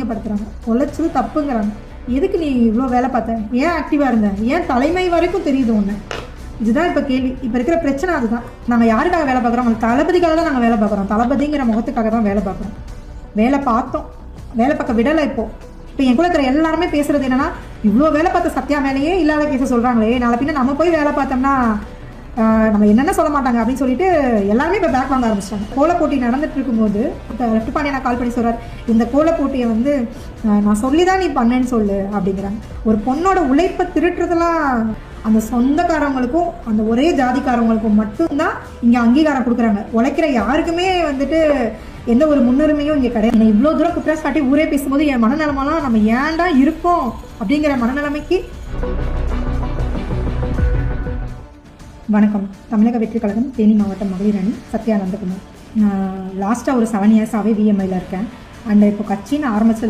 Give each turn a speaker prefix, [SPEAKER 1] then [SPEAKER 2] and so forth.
[SPEAKER 1] அசிங்கப்படுத்துகிறாங்க, உழைச்சது தப்புங்கிறாங்க. எதுக்கு நீ இவ்வளோ வேலை பார்த்த, ஏன் ஆக்டிவாக இருந்த, ஏன் தலைமை வரைக்கும் தெரியுது ஒன்று. இதுதான் இப்போ கேள்வி. இப்போ இருக்கிற பிரச்சனை அதுதான். நாங்கள் யாருக்காக வேலை பார்க்குறோம்? அவங்க தளபதிக்காக தான் நாங்கள் வேலை பார்க்குறோம். தளபதிங்கிற முகத்துக்காக தான் வேலை பார்க்குறோம். வேலை பார்த்தோம், வேலை பார்க்க விடலை. இப்போ என் கூட இருக்கிற எல்லாருமே பேசுகிறது என்னென்னா, இவ்வளோ வேலை பார்த்த சத்யா மேலேயே இல்லாத கேஸை சொல்கிறாங்களே, நாளை பின்ன நம்ம போய் வேலை பார்த்தோம்னா நம்ம என்னென்ன சொல்ல மாட்டாங்க அப்படின்னு சொல்லிட்டு எல்லாருமே இப்போ பேக் வாங்க ஆரம்பிச்சிட்டாங்க. கோல போட்டி நடந்துட்டு இருக்கும்போது இப்போ லெஃப்ட் பாண்டியை நான் கால் பண்ணி சொல்கிறார், இந்த கோல போட்டியை வந்து நான் சொல்லி தான் நீ பண்ணேன்னு சொல்லு அப்படிங்கிறாங்க. ஒரு பொண்ணோட உழைப்பை திருட்டுறதுலாம் அந்த சொந்தக்காரவங்களுக்கும் அந்த ஒரே ஜாதிக்காரவங்களுக்கும் மட்டும்தான் இங்கே அங்கீகாரம் கொடுக்குறாங்க. உழைக்கிற யாருக்குமே வந்துட்டு எந்த ஒரு முன்னுரிமையும் இங்கே கிடையாது. என்னை இவ்வளோ தூரம் குற்றச்சாட்டி ஊரே பேசும்போது என் மனநிலமெல்லாம் நம்ம ஏன்டா இருக்கோம் அப்படிங்கிற மனநிலைமைக்கு. வணக்கம். தமிழக வெற்றி கழகம் தேனி மாவட்டம் மகளிர் அணி, சத்யா நந்தகுமார். நான் லாஸ்ட்டாக ஒரு 7 இயர்ஸாகவே விஎம்ஐயில் இருக்கேன். அண்ட் இப்போ கட்சின்னு ஆரம்பிச்சது